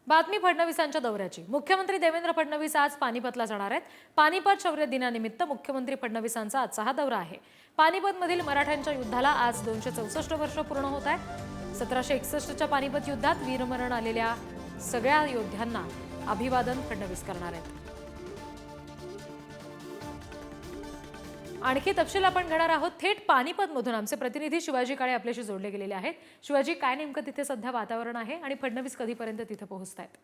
बातमी फडणवीसांच्या दौऱ्याची। मुख्यमंत्री देवेंद्र फडणवीस आज पानिपतला जाणार आहेत। पानिपत शौर्य दिनानिमित्त मुख्यमंत्री फडणवीसांचा आजचा हा दौरा आहे। पानिपतमधील मराठ्यांच्या युद्धाला आज 264 वर्ष पूर्ण होत आहेत। 1761च्या पानिपत युद्धात वीरमरण आलेल्या सगळ्या योद्ध्यांना अभिवादन फडणवीस करणार आहेत। आणखी तपशील आपण घेणार आहोत थेट पानिपतमधून। आमचे प्रतिनिधी शिवाजी काळे आपल्याशी जोडले गेलेले आहेत। शिवाजी, काय नेमकं तिथे सध्या वातावरण आहे आणि फडणवीस कधीपर्यंत तिथे पोहोचतायत?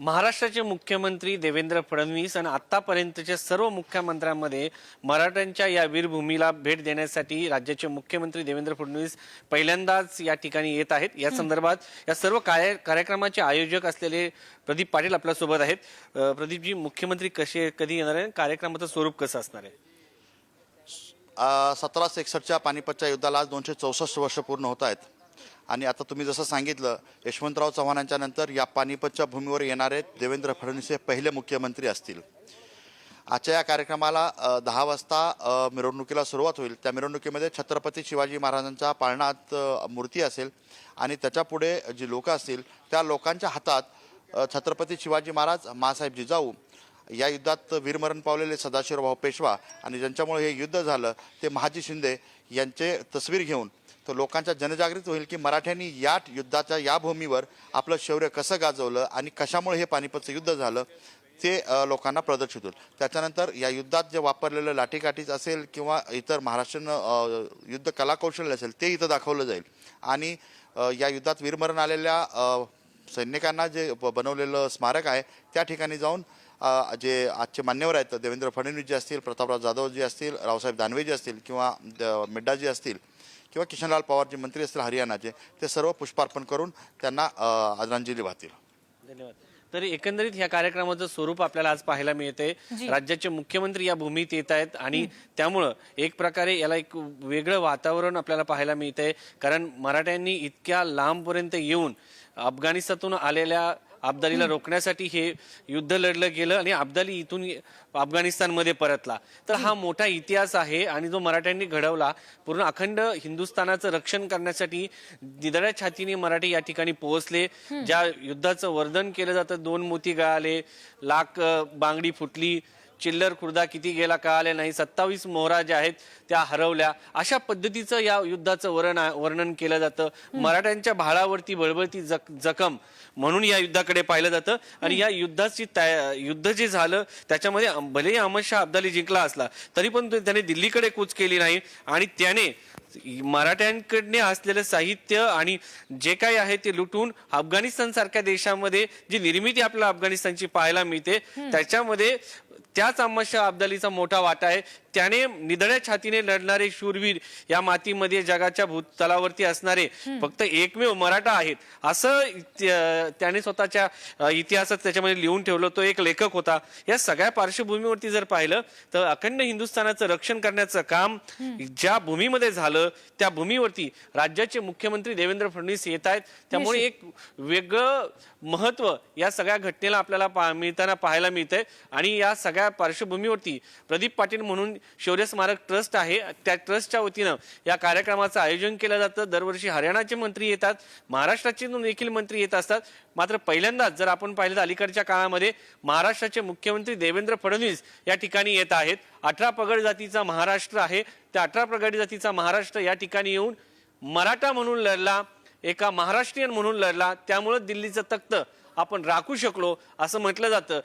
महाराष्ट्राचे मुख्यमंत्री देवेंद्र फडणवीस आणि आतापर्यंतच्या सर्व मुख्यमंत्र्यांमध्ये मराठ्यांच्या या वीरभूमीला भेट देण्यासाठी राज्याचे मुख्यमंत्री देवेंद्र फडणवीस पहिल्यांदाच या ठिकाणी येत आहेत। या संदर्भात या सर्व कार्यक्रमाचे आयोजक असलेले प्रदीप पाटील आपल्या सोबत आहेत। प्रदीपजी, मुख्यमंत्री कधी येणार आहे, कार्यक्रमाचं स्वरूप कसं असणार आहे? 1761च्या पानिपतच्या युद्धाला आज 264 वर्ष पूर्ण होत आहेत आणि आता तुम्ही जसं सांगितलं, यशवंतराव चव्हाणांच्या नंतर या पानिपतच्या भूमीवर येणारे देवेंद्र फडणवीस हे पहिले मुख्यमंत्री असतील। आजच्या या कार्यक्रमाला 10 वाजता मिरवणुकीला सुरुवात होईल। त्या मिरवणुकीमध्ये छत्रपती शिवाजी महाराजांच्या पाळणात मूर्ती असेल आणि त्याच्या पुढे जी लोक असतील त्या लोकांच्या हातात छत्रपती शिवाजी महाराज, माँसाहेब जिजाऊ, या युद्धात वीरमरण पावलेले सदाशिवराव पेशवा आणि ज्यांच्यामुळे हे युद्ध झालं ते महाजी शिंदे यांचे तस्वीर घेऊन तो लोकांच्या जनजागृती होईल की मराठ्यांनी या युद्धाच्या या भूमीवर आपलं शौर्य कसं गाजवलं आणि कशामुळे हे पानिपतचं युद्ध झालं ते लोकांना प्रदर्शित होईल। त्याच्यानंतर या युद्धात जे वापरलेलं लाठीकाठीच असेल किंवा इतर महाराष्ट्रीयन युद्ध कलाकौशल्य असेल ते इथं दाखवलं जाईल आणि या युद्धात वीरमरण आलेल्या सैनिकांना जे बनवलेलं स्मारक आहे त्या ठिकाणी जाऊन जे आजचे मान्यवर आहेत देवेंद्र फडणवीस जे असतील, प्रतापराव जाधव जी असतील, रावसाहेब दानवे जी असतील किंवा मिड्डाजी असतील किंवा किशनलाल पवार जे मंत्री असतील हरियाणाचे, ते सर्व पुष्पार्पण करून त्यांना आदरांजली वाहतील। धन्यवाद। तर एकंदरीत ह्या कार्यक्रमाचं स्वरूप आपल्याला आज पाहायला मिळते। राज्याचे मुख्यमंत्री या भूमीत येत आहेत आणि त्यामुळं एक प्रकारे याला एक वेगळं वातावरण आपल्याला पाहायला मिळतंय, कारण मराठ्यांनी इतक्या लांबपर्यंत येऊन अफगाणिस्तानातून आलेल्या अब्दालीला रोखण्यासाठी हे युद्ध लढलं गेलं आणि अब्दाली इथून अफगाणिस्तानमध्ये परतला। तर हा मोठा इतिहास आहे आणि जो मराठ्यांनी घडवला, पूर्ण अखंड हिंदुस्थानाचं रक्षण करण्यासाठी निधड्या छातीने मराठी या ठिकाणी पोहोचले। ज्या युद्धाचं वर्णन केलं जातं, 2 मोती गळाले, लाख बांगडी फुटली, चिल्लर खुर्दा किती गेला कळाले नाही, 27 मोहरा ज्या आहेत त्या हरवल्या, अशा पद्धतीचं या युद्धाचं वर्णन केलं जातं। मराठ्यांच्या भाळावरती बळबळती जखम म्हणून या युद्धाकडे पाहिलं जातं आणि या युद्ध जे झालं त्याच्यामध्ये भलेही अहमद शाह अब्दाली जिंकला असला तरी पण त्याने दिल्लीकडे कूच केली नाही आणि त्याने मराठ्यांकडे असलेलं साहित्य आणि जे काही आहे ते लुटून अफगाणिस्तान सारख्या देशामध्ये जी निर्मिती आपल्याला अफगाणिस्तानची पाहायला मिळते त्याच्यामध्ये त्याच अहमद शाह अब्दालीचा मोठा वाटा आहे। त्याने निधड्या छातीने लढणारे शूरवीर या मातीमध्ये जगाच्या भूतलावरती असणारे फक्त एकमेव मराठा आहेत असं त्याने स्वतःच्या इतिहासात त्याच्यामध्ये लिहून ठेवलं। तो एक लेखक होता। या सगळ्या पार्श्वभूमीवरती जर पाहिलं तर अखंड हिंदुस्थानाचं रक्षण करण्याचं काम ज्या भूमीमध्ये झालं त्या भूमीवरती राज्याचे मुख्यमंत्री देवेंद्र फडणवीस येत आहेत। त्यामुळे एक वेगळं महत्व या सगळ्या घटनेला आपल्याला मिळताना पाहायला मिळतंय आणि या सगळ्या पार्श्वभूमीवरती प्रदीप पाटील म्हणून शौर्य स्मारक ट्रस्ट आहे, त्या ट्रस्टच्या वतीनं या कार्यक्रमाचं आयोजन केलं जातं। दरवर्षी हरियाणाचे मंत्री येतात, महाराष्ट्राचे देखील मंत्री येत असतात, मात्र पहिल्यांदाच जर आपण पाहिलं तर अलीकडच्या काळामध्ये महाराष्ट्राचे मुख्यमंत्री देवेंद्र फडणवीस या ठिकाणी येत आहेत। 18 पगड जातीचा महाराष्ट्र आहे, त्या 18 पगड जातीचा महाराष्ट्र या ठिकाणी येऊन मराठा म्हणून लढला, एका महाराष्ट्रीयन म्हणून लढला, त्यामुळे दिल्लीचं तख्त आपण राखू शकलो असं म्हटलं जातं।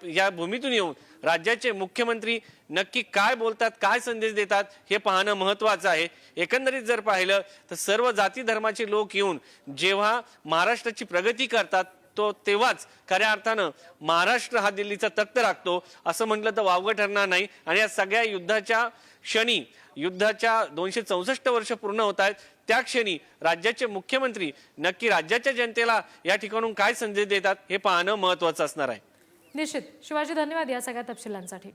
या भूमीतून येऊन राज्याचे मुख्यमंत्री नक्की काय बोलतात, काय संदेश देतात हे पाहणं महत्वाचं आहे। एकंदरीत जर पाहिलं तर सर्व जाती धर्माचे लोक येऊन जेव्हा महाराष्ट्राची प्रगती करतात तेव्हाच खऱ्या अर्थानं महाराष्ट्र हा दिल्लीचा तख्त राखतो असं म्हटलं तर वावगं ठरणार नाही। आणि या सगळ्या युद्धाच्या क्षणी, युद्धाच्या 264 वर्ष पूर्ण होत आहेत त्या क्षणी राज्याचे मुख्यमंत्री नक्की राज्याच्या जनतेला या ठिकाणून काय संदेश देतात हे पाहणं महत्वाचं असणार आहे। निश्चित शिवाजी, धन्यवाद या सगळ्या तपशिलांसाठी।